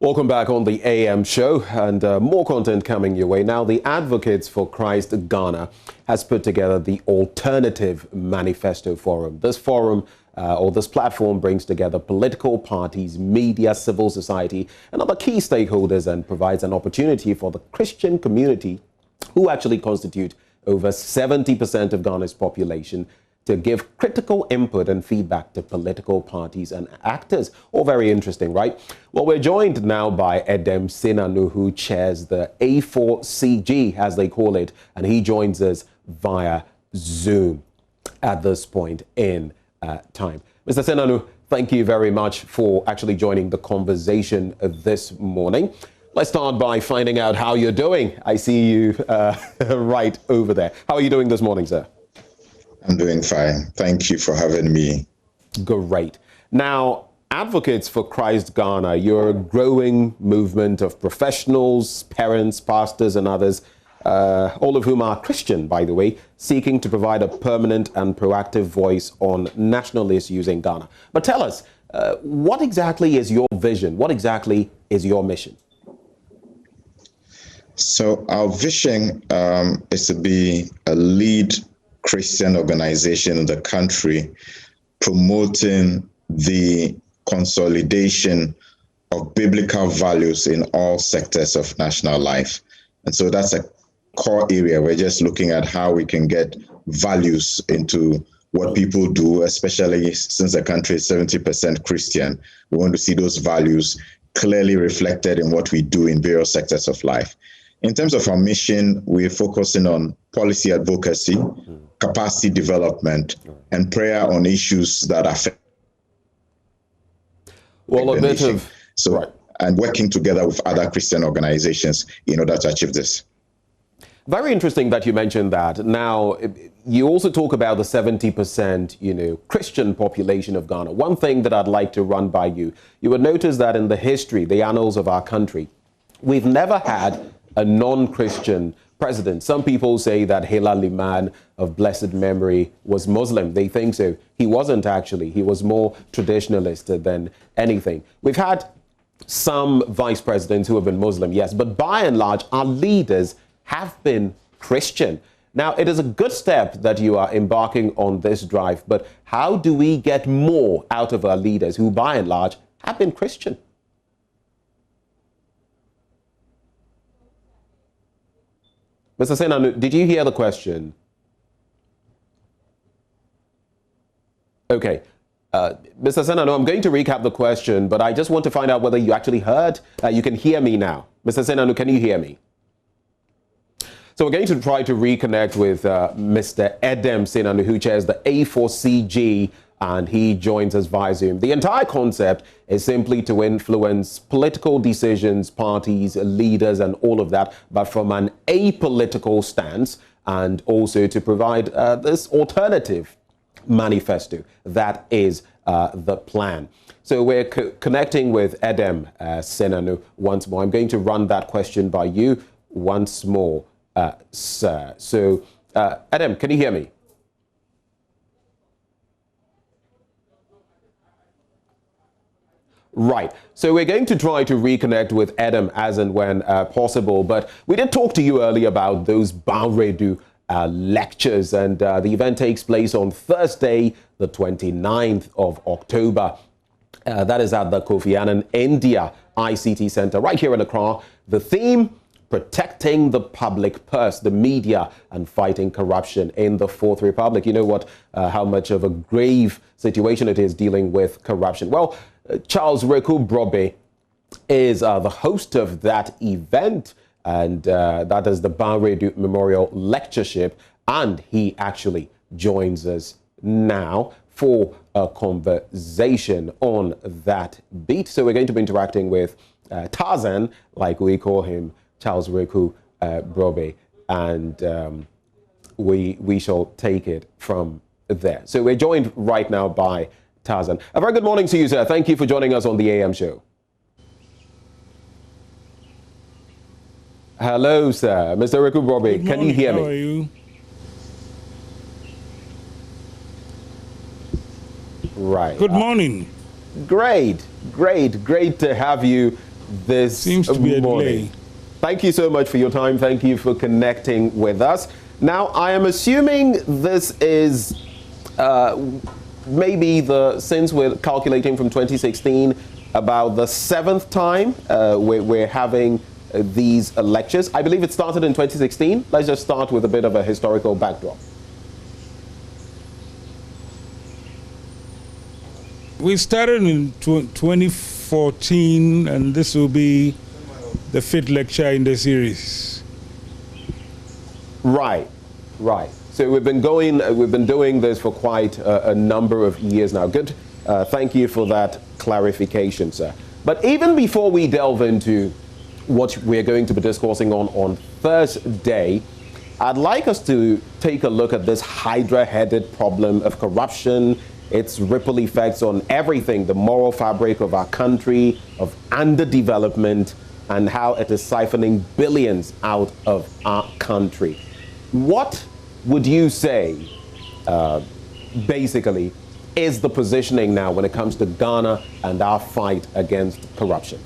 Welcome back on the AM show, and more content coming your way. Now, the Advocates for Christ Ghana has put together the Alternative Manifesto Forum. This forum or this platform brings together political parties, media, civil society, and other key stakeholders and provides an opportunity for the Christian community, who actually constitute over 70% of Ghana's population, to give critical input and feedback to political parties and actors. All very interesting, right? Well, we're joined now by Edem Sinanu, who chairs the A4CG, as they call it, and he joins us via Zoom at this point in time. Mr. Sinanu, thank you very much for actually joining the conversation this morning. Let's start by finding out how you're doing. I see you right over there. How are you doing this morning, sir? I'm doing fine. Thank you for having me. Great. Now, Advocates for Christ Ghana, you're a growing movement of professionals, parents, pastors, and others, all of whom are Christian, by the way, seeking to provide a permanent and proactive voice on national issues in Ghana. But tell us, what exactly is your vision? What exactly is your mission? So our vision is to be a lead Christian organization in the country, promoting the consolidation of biblical values in all sectors of national life. And so that's a core area. We're just looking at how we can get values into what people do, especially since the country is 70% Christian. We want to see those values clearly reflected in what we do in various sectors of life. In terms of our mission, we're focusing on policy advocacy, capacity development, and prayer on issues that affect the nation. And working together with other Christian organizations in order to achieve this. Very interesting that you mentioned that. Now, you also talk about the 70%, Christian population of Ghana. One thing that I'd like to run by you, you would notice that in the history, the annals of our country, we've never had a non-Christian president. Some people say that Hela Liman of blessed memory was Muslim. They think so. He wasn't actually. He was more traditionalist than anything. We've had some vice presidents who have been Muslim, yes, but by and large, our leaders have been Christian. Now, it is a good step that you are embarking on this drive, but how do we get more out of our leaders who by and large have been Christian? Mr. Sinanu, did you hear the question? Okay. Mr. Sinanu, I'm going to recap the question, but I just want to find out whether you actually heard. You can hear me now. Mr. Sinanu, can you hear me? So we're going to try to reconnect with Mr. Edem Sinanu, who chairs the A4CG, and he joins us via Zoom. The entire concept is simply to influence political decisions, parties, leaders, and all of that, but from an apolitical stance, and also to provide this alternative manifesto. That is the plan. So we're connecting with Edem Sinanu once more. I'm going to run that question by you once more, sir. So, Edem, can you hear me? Right. So we're going to try to reconnect with Edem as and when possible. But we did talk to you earlier about those Wiredu lectures, and the event takes place on Thursday, the 29th of October. That is at the Kofi Annan India ICT Center right here in Accra. The theme: protecting the public purse, the media, and fighting corruption in the Fourth Republic. You know what? How much of a grave situation it is dealing with corruption. Well, Charles Reku Brobe is the host of that event, and that is the Wiredu Memorial Lectureship, and he actually joins us now for a conversation on that beat. So we're going to be interacting with Tarzan, like we call him, Charles Reku Brobe, and we shall take it from there. So we're joined right now by Tarzan. A very good morning to you, sir. Thank you for joining us on the AM show. Hello, sir. Mr. Reku Brobe, can you hear me? How are you? Right. Good morning. Great to have you this Seems to be a morning. delay. Thank you so much for your time. Thank you for connecting with us. Now, I am assuming this is maybe since we're calculating from 2016, about the 7th time we're having these lectures. I believe it started in 2016. Let's just start with a bit of a historical backdrop. We started in 2014, and this will be the 5th lecture in the series. Right, right. So we've been doing this for quite a number of years now. Good. Thank you for that clarification, sir. But even before we delve into what we're going to be discussing on Thursday, I'd like us to take a look at this hydra-headed problem of corruption, its ripple effects on everything, the moral fabric of our country, of underdevelopment, and how it is siphoning billions out of our country. What would you say, basically, is the positioning now when it comes to Ghana and our fight against corruption?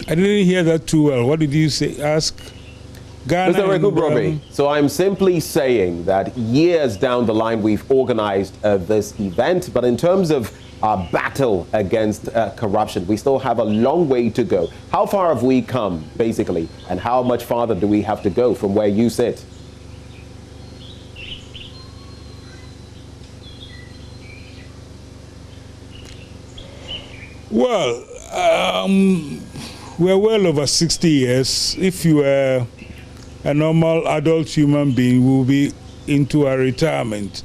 I didn't hear that too well. What did you say? Ask Ghana. Mr. Rekubrobi, so I'm simply saying that years down the line we've organized this event, but in terms of our battle against corruption, we still have a long way to go. How far have we come, basically, and how much farther do we have to go from where you sit? Well, we're well over 60 years. If you were a normal adult human being, we'll be into our retirement.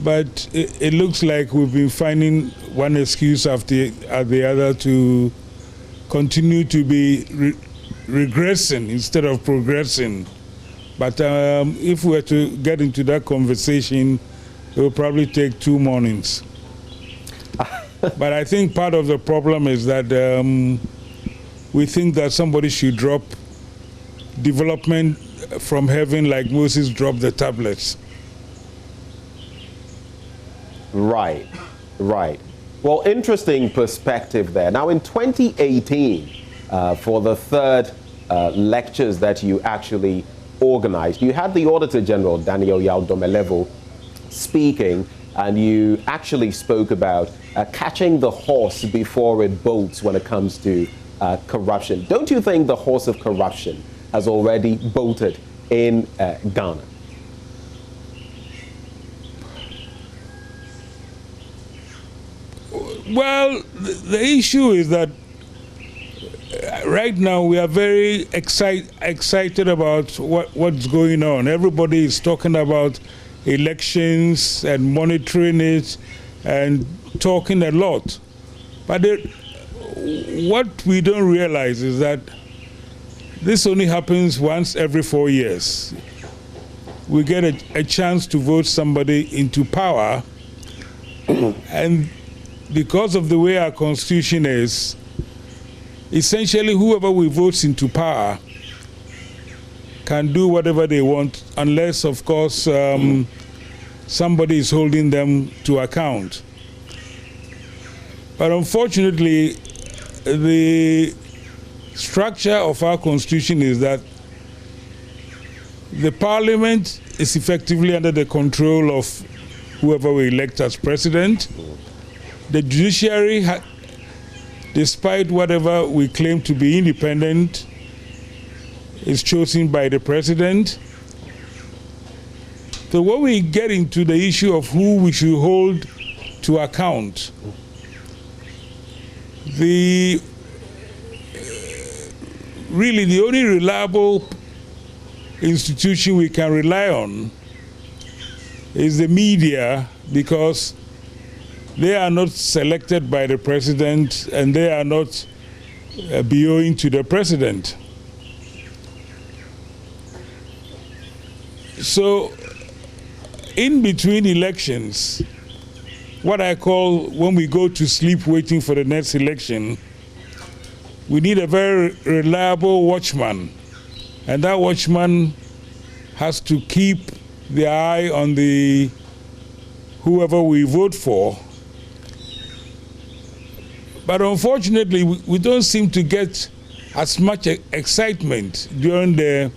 But it looks like we've been finding one excuse after the other to continue to be regressing instead of progressing. But if we were to get into that conversation, it will probably take 2 mornings. But I think part of the problem is that we think that somebody should drop development from heaven like Moses dropped the tablets. Right, right. Well, interesting perspective there. Now, in 2018, for the 3rd lectures that you actually organized, you had the Auditor General, Daniel Yaudomelevo, speaking, and you actually spoke about catching the horse before it bolts when it comes to corruption. Don't you think the horse of corruption has already bolted in Ghana? Well, the issue is that right now we are very excited about what's going on. Everybody is talking about elections and monitoring it and talking a lot. But what we don't realize is that this only happens once every 4 years. We get a chance to vote somebody into power, and because of the way our constitution is, essentially whoever we vote into power can do whatever they want, unless, of course, somebody is holding them to account. But unfortunately, the structure of our constitution is that the parliament is effectively under the control of whoever we elect as president. The judiciary, despite whatever we claim to be independent, is chosen by the president. So when we get into the issue of who we should hold to account, really the only reliable institution we can rely on is the media, because they are not selected by the president and they are not bowing to the president. So in between elections, what I call when we go to sleep waiting for the next election, we need a very reliable watchman. And that watchman has to keep the eye on whoever we vote for. But unfortunately, we don't seem to get as much excitement during the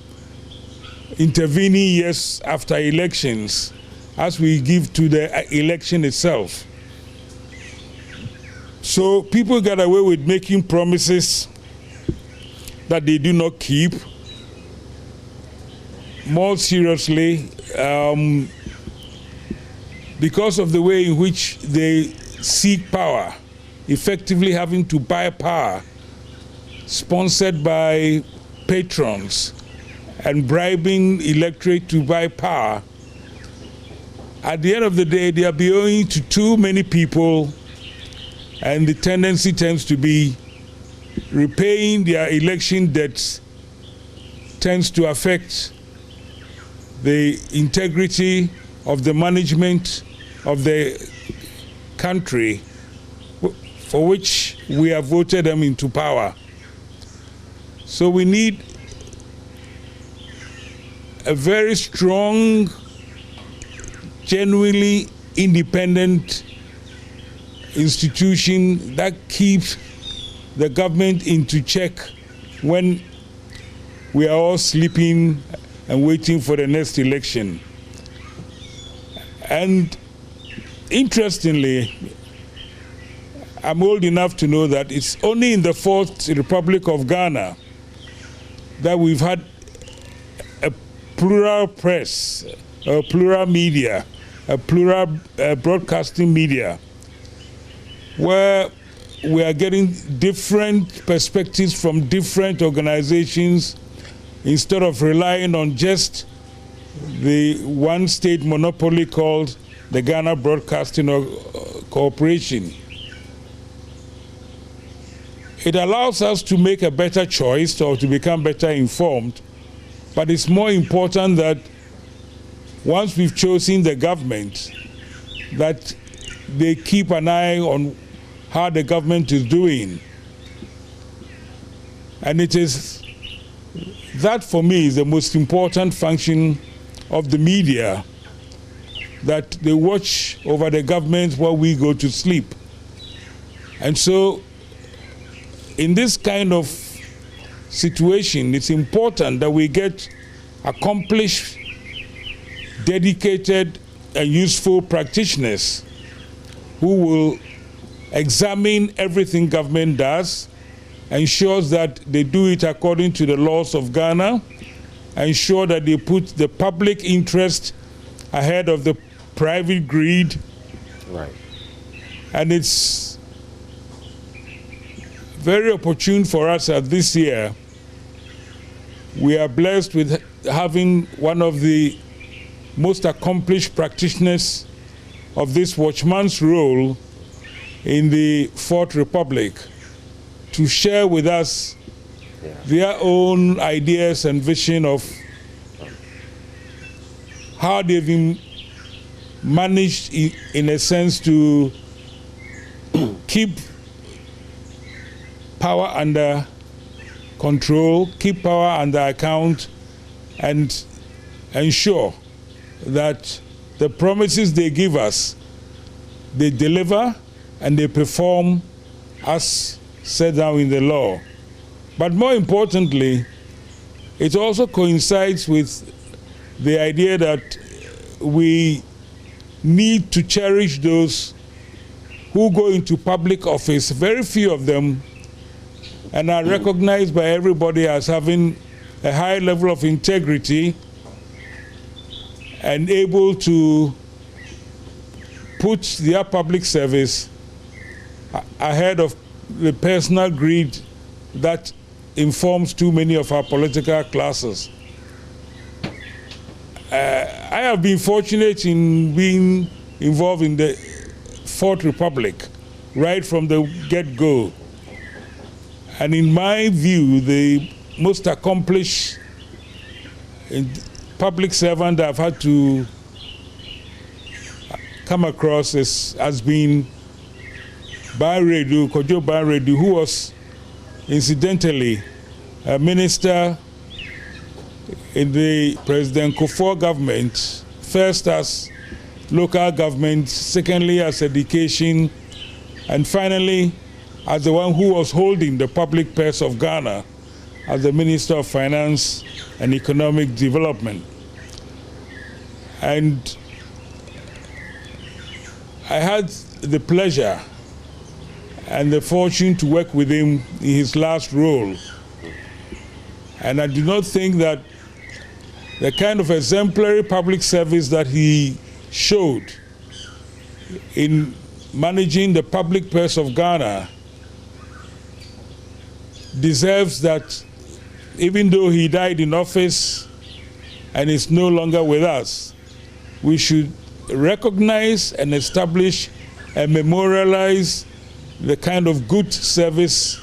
intervening years after elections as we give to the election itself. So people get away with making promises that they do not keep. More seriously, because of the way in which they seek power, effectively having to buy power, sponsored by patrons and bribing electorate to buy power. At the end of the day, they are belonging to too many people, and the tendency tends to be repaying their election debts tends to affect the integrity of the management of the country for which we have voted them into power. So we need a very strong, genuinely independent institution that keeps the government into check when we are all sleeping and waiting for the next election. And interestingly, I'm old enough to know that it's only in the Fourth Republic of Ghana that we've had a plural press, a plural media, a plural broadcasting media, where we are getting different perspectives from different organizations instead of relying on just the one state monopoly called the Ghana Broadcasting Corporation. It allows us to make a better choice or to become better informed, but it's more important that once we've chosen the government, that they keep an eye on how the government is doing. And it is that, for me, is the most important function of the media, that they watch over the government while we go to sleep. And so, in this kind of situation, it's important that we get accomplished, dedicated, and useful practitioners who will examine everything government does, ensures that they do it according to the laws of Ghana, ensure that they put the public interest ahead of the private greed. Right. And it's very opportune for us that this year we are blessed with having one of the most accomplished practitioners of this watchman's role in the Fourth Republic to share with us their own ideas and vision of how they've managed, in a sense, to keep power under control, keep power under account, and ensure that the promises they give us, they deliver and they perform as set down in the law. But more importantly, it also coincides with the idea that we need to cherish those who go into public office, very few of them, and are recognized by everybody as having a high level of integrity and able to put their public service ahead of the personal greed that informs too many of our political classes. I have been fortunate in being involved in the Fourth Republic right from the get-go. And in my view, the most accomplished public servant I've had to come across has been Wiredu, who was incidentally a minister in the President Kufuor government, first as local government, secondly as education, and finally as the one who was holding the public purse of Ghana as the Minister of Finance and Economic Development. And I had the pleasure and the fortune to work with him in his last role. And I do not think that the kind of exemplary public service that he showed in managing the public purse of Ghana deserves that, even though he died in office and is no longer with us, we should recognize and establish and memorialize the kind of good service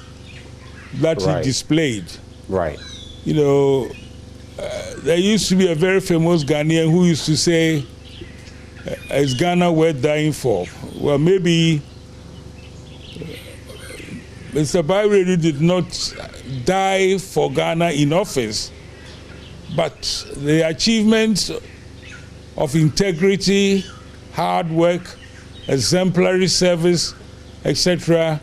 that he displayed. Right. You know, there used to be a very famous Ghanaian who used to say, is Ghana worth dying for? Well, maybe Mr. Wiredu did not die for Ghana in office, but the achievements of integrity, hard work, exemplary service, etc.,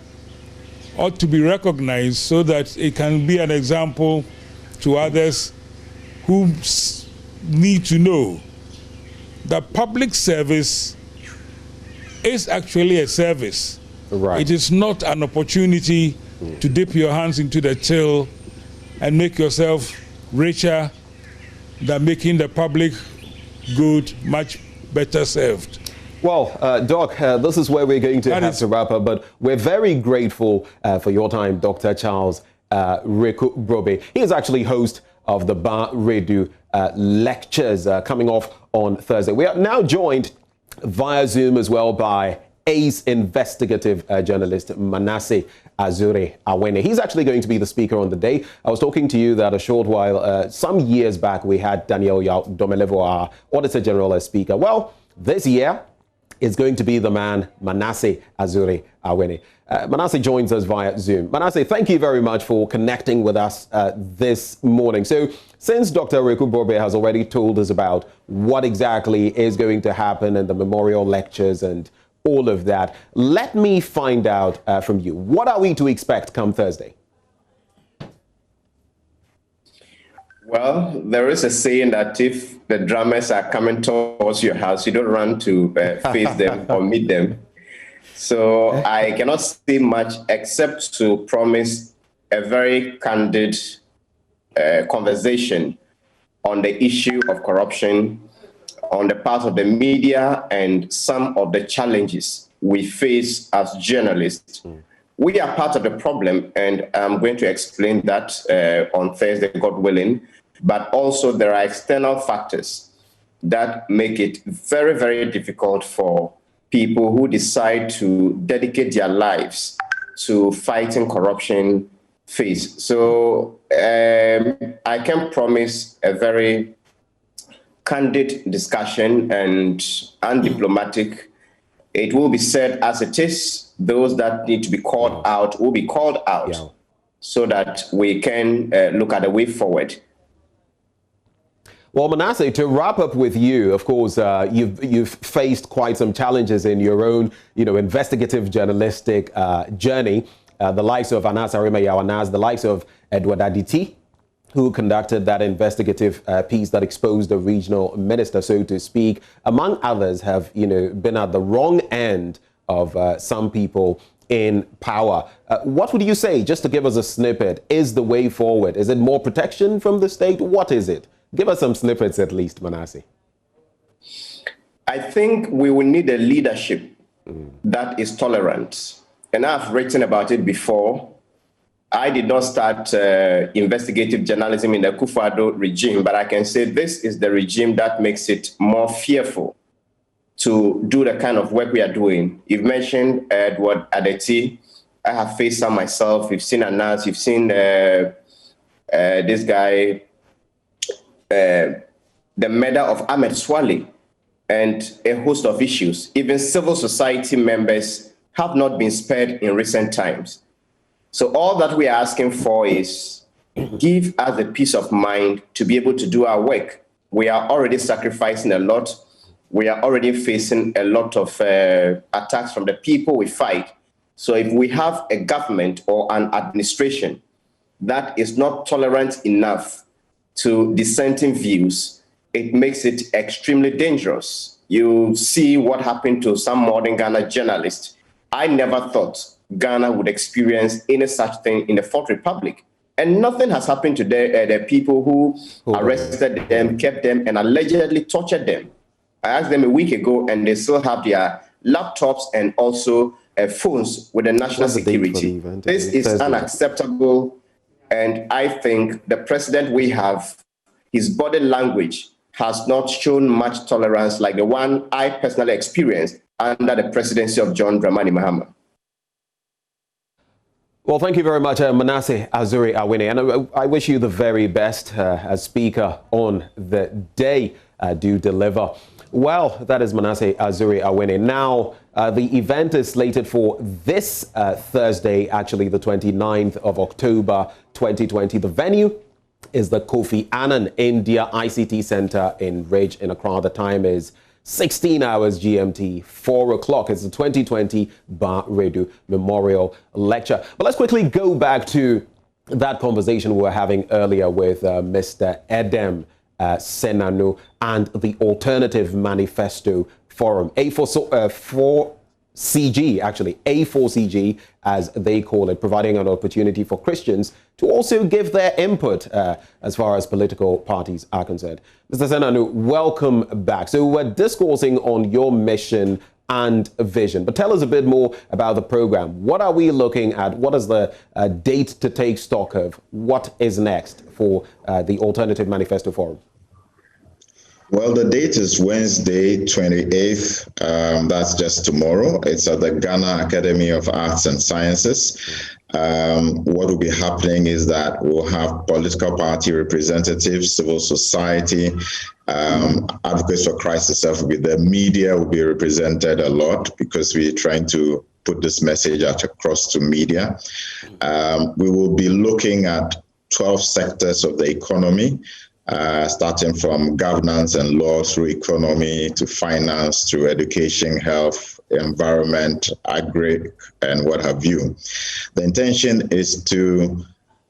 ought to be recognized so that it can be an example to others who need to know that public service is actually a service. Right. It is not an opportunity to dip your hands into the till and make yourself richer than making the public good much better served. Well, Doc, this is where we're going to have to wrap up, but we're very grateful for your time, Dr. Charles Reku-Brobe. He is actually host of the Wiredu lectures coming off on Thursday. We are now joined via Zoom as well by ace investigative journalist Manasseh Azure-Awene. He's actually going to be the speaker on the day. I was talking to you that a short while, some years back, we had Daniel Domelevo, our Auditor General, as speaker. Well, this year is going to be the man Manasseh Azure-Awene. Manasseh joins us via Zoom. Manasseh, thank you very much for connecting with us this morning. So, since Dr. Reku-Brobe has already told us about what exactly is going to happen in the memorial lectures and all of that, let me find out from you. What are we to expect come Thursday? Well, there is a saying that if the drummers are coming towards your house, you don't run to face them or meet them. So I cannot say much except to promise a very candid conversation on the issue of corruption on the part of the media and some of the challenges we face as journalists. We are part of the problem, and I'm going to explain that on Thursday, God willing. But also there are external factors that make it very, very difficult for people who decide to dedicate their lives to fighting corruption face. So I can promise a very candid discussion and undiplomatic. It will be said as it is. Those that need to be called out will be called out so that we can look at a way forward. Well, Manasseh, to wrap up with you, of course, you've faced quite some challenges in your own, investigative journalistic journey. The likes of Anas Arima-Yawanas, the likes of Edward Aditi, who conducted that investigative piece that exposed the regional minister, so to speak, among others, have been at the wrong end of some people in power. What would you say, just to give us a snippet, is the way forward? Is it more protection from the state? What is it? Give us some snippets at least, Manasseh. I think we will need a leadership that is tolerant. And I've written about it before. I did not start investigative journalism in the Akufo-Addo regime, but I can say this is the regime that makes it more fearful to do the kind of work we are doing. You've mentioned Edward Adeti. I have faced some myself. You've seen Anas. You've seen this guy, the murder of Ahmed Swale, and a host of issues. Even civil society members have not been spared in recent times. So all that we are asking for is give us the peace of mind to be able to do our work. We are already sacrificing a lot. We are already facing a lot of attacks from the people we fight. So if we have a government or an administration that is not tolerant enough to dissenting views, it makes it extremely dangerous. You see what happened to some modern Ghana journalists. I never thought Ghana would experience any such thing in the Fourth Republic. And nothing has happened to the people who arrested them, kept them, and allegedly tortured them. I asked them a week ago, and they still have their laptops and also phones with the national security. This is unacceptable. And I think the president we have, his body language has not shown much tolerance like the one I personally experienced under the presidency of John Dramani Mahama. Well, thank you very much, Manasseh Azuri Awini. And I wish you the very best as Speaker on the day. Do deliver. Well, that is Manasseh Azuri Awini. Now, the event is slated for this Thursday, actually the 29th of October, 2020. The venue is the Kofi Annan India ICT Center in Ridge in Accra. The time is 16 hours GMT, 4 o'clock. It's the 2020 Wiredu Memorial Lecture. But let's quickly go back to that conversation we were having earlier with Mr. Edem Senanu and the Alternative Manifesto Forum, A4CG, actually, A4CG, as they call it, providing an opportunity for Christians to also give their input as far as political parties are concerned. Mr. Senanu, welcome back. So we're discoursing on your mission and vision, but tell us a bit more about the program. What are we looking at? What is the date to take stock of? What is next for the Alternative Manifesto Forum? Well, the date is Wednesday, 28th. That's just tomorrow. It's at the Ghana Academy of Arts and Sciences. What will be happening is that we'll have political party representatives, civil society, advocates for Christ itself will be there. Media will be represented a lot because we're trying to put this message out across to media. We will be looking at 12 sectors of the economy, starting from governance and law through economy to finance to education, health, environment, agri, and what have you. The intention is to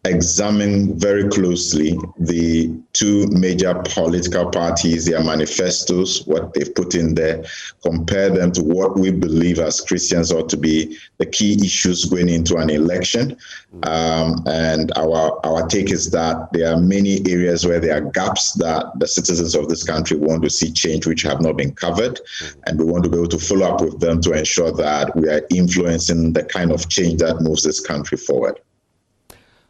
examine very closely the two major political parties, their manifestos, what they've put in there, compare them to what we believe as Christians ought to be the key issues going into an election. And our take is that there are many areas where there are gaps that the citizens of this country want to see change, which have not been covered. And we want to be able to follow up with them to ensure that we are influencing the kind of change that moves this country forward.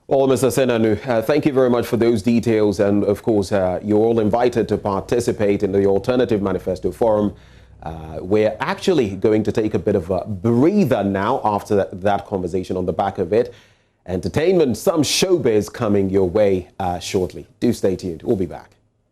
Well, Mr. Senanu, thank you very much for those details. And of course, you're all invited to participate in the Alternative Manifesto Forum. We're actually going to take a bit of a breather now after that conversation on the back of it. Entertainment, some showbiz coming your way shortly. Do stay tuned. We'll be back.